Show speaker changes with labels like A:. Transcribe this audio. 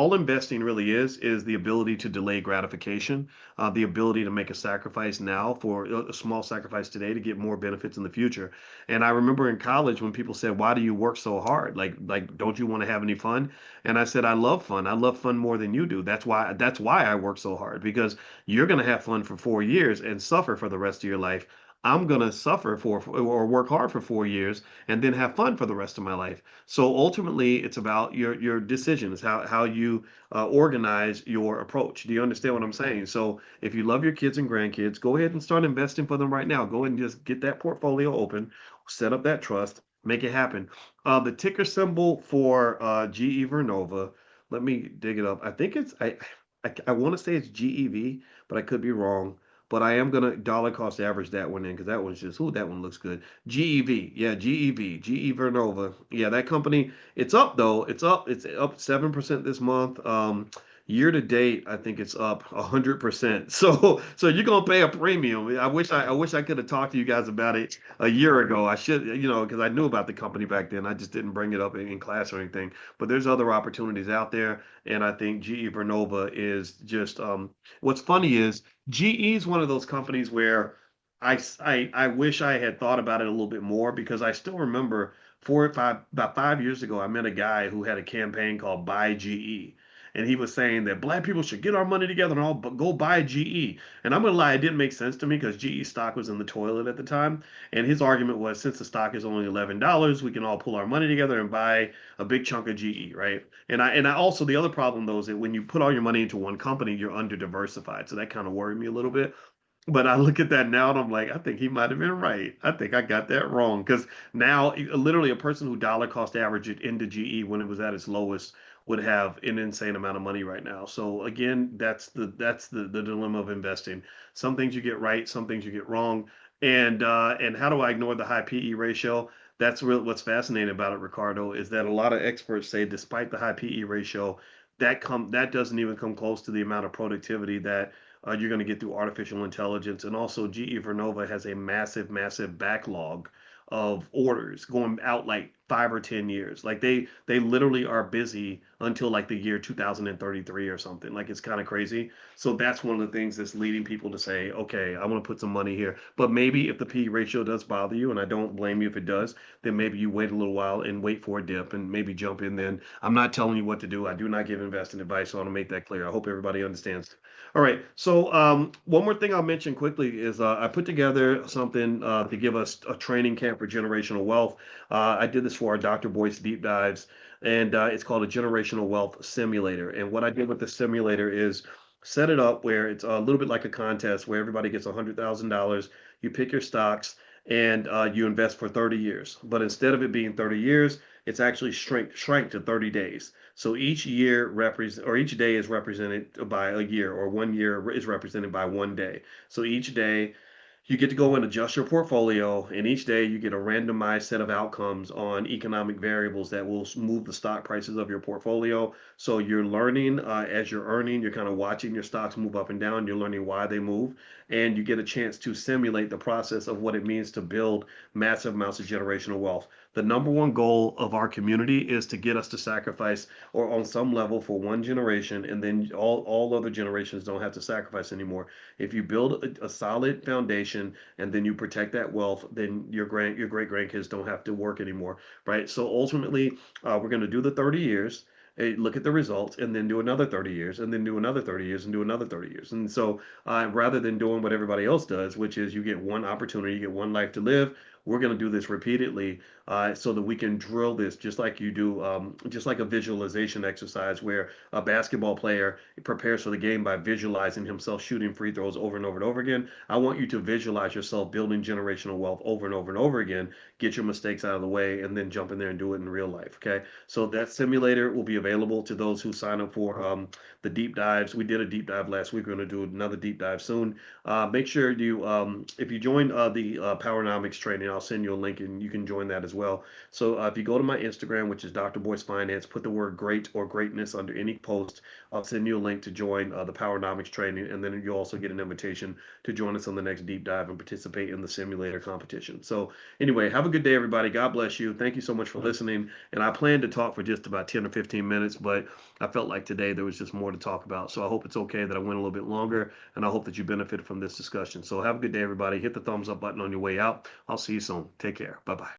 A: all investing really is the ability to delay gratification, the ability to make a sacrifice now for a small sacrifice today to get more benefits in the future. And I remember in college when people said, "Why do you work so hard? Like, don't you want to have any fun?" And I said, "I love fun. I love fun more than you do. That's why I work so hard because you're going to have fun for 4 years and suffer for the rest of your life. I'm going to suffer for or work hard for 4 years and then have fun for the rest of my life." So ultimately, it's about your decisions, how you organize your approach. Do you understand what I'm saying? So if you love your kids and grandkids, go ahead and start investing for them right now. Go ahead and just get that portfolio open, set up that trust, make it happen. The ticker symbol for GE Vernova. Let me dig it up. I think I want to say it's GEV, but I could be wrong. But I am gonna dollar cost average that one in because that one's just, ooh, that one looks good. GEV, yeah, GEV, GE Vernova, yeah, that company. It's up though. It's up 7% this month. Year to date, I think it's up 100%. So you're gonna pay a premium. I wish I could have talked to you guys about it a year ago. I should, because I knew about the company back then. I just didn't bring it up in class or anything. But there's other opportunities out there, and I think GE Vernova is just. What's funny is GE is one of those companies where I wish I had thought about it a little bit more because I still remember about 5 years ago, I met a guy who had a campaign called Buy GE. And he was saying that black people should get our money together and all but go buy GE. And I'm gonna lie, it didn't make sense to me because GE stock was in the toilet at the time. And his argument was since the stock is only $11, we can all pull our money together and buy a big chunk of GE, right? And I also the other problem though is that when you put all your money into one company, you're under diversified. So that kind of worried me a little bit. But I look at that now and I'm like, I think he might have been right. I think I got that wrong. Because now, literally, a person who dollar cost averaged it into GE when it was at its lowest would have an insane amount of money right now. So again, that's the dilemma of investing. Some things you get right, some things you get wrong. And how do I ignore the high PE ratio? That's really what's fascinating about it, Ricardo, is that a lot of experts say despite the high PE ratio, that doesn't even come close to the amount of productivity that you're going to get through artificial intelligence. And also, GE Vernova has a massive, massive backlog of orders going out like 5 or 10 years. Like they literally are busy until like the year 2033 or something. Like it's kind of crazy. So that's one of the things that's leading people to say, okay, I want to put some money here. But maybe if the P ratio does bother you, and I don't blame you if it does, then maybe you wait a little while and wait for a dip and maybe jump in then. I'm not telling you what to do. I do not give investing advice, so I want to make that clear. I hope everybody understands. All right. So one more thing I'll mention quickly is I put together something to give us a training camp for generational wealth. I did this for our Dr. Boyce deep dives, and it's called a generational wealth simulator. And what I did with the simulator is set it up where it's a little bit like a contest where everybody gets $100,000. You pick your stocks and you invest for 30 years. But instead of it being 30 years, it's actually shrank to 30 days. So each year represent or each day is represented by a year, or 1 year is represented by one day. So each day you get to go and adjust your portfolio, and each day you get a randomized set of outcomes on economic variables that will move the stock prices of your portfolio. So you're learning as you're earning, you're kind of watching your stocks move up and down, you're learning why they move, and you get a chance to simulate the process of what it means to build massive amounts of generational wealth. The number one goal of our community is to get us to sacrifice or on some level for one generation, and then all other generations don't have to sacrifice anymore. If you build a solid foundation and then you protect that wealth, then your great grandkids don't have to work anymore, right? So ultimately, we're going to do the 30 years. Look at the results and then do another 30 years and then do another 30 years and do another 30 years. And so rather than doing what everybody else does, which is you get one opportunity, you get one life to live, we're going to do this repeatedly so that we can drill this just like you do, just like a visualization exercise where a basketball player prepares for the game by visualizing himself shooting free throws over and over and over again. I want you to visualize yourself building generational wealth over and over and over again, get your mistakes out of the way, and then jump in there and do it in real life. Okay. So that simulator will be available to those who sign up for the deep dives. We did a deep dive last week. We're going to do another deep dive soon. Make sure if you join the Powernomics training, I'll send you a link and you can join that as well. So if you go to my Instagram, which is Dr. Boyce Finance, put the word great or greatness under any post. I'll send you a link to join the Powernomics training, and then you'll also get an invitation to join us on the next deep dive and participate in the simulator competition. So anyway, have a good day, everybody. God bless you. Thank you so much for listening. And I planned to talk for just about 10 or 15 minutes, but I felt like today there was just more to talk about. So I hope it's okay that I went a little bit longer, and I hope that you benefited from this discussion. So have a good day, everybody. Hit the thumbs up button on your way out. I'll see you soon. Take care. Bye bye.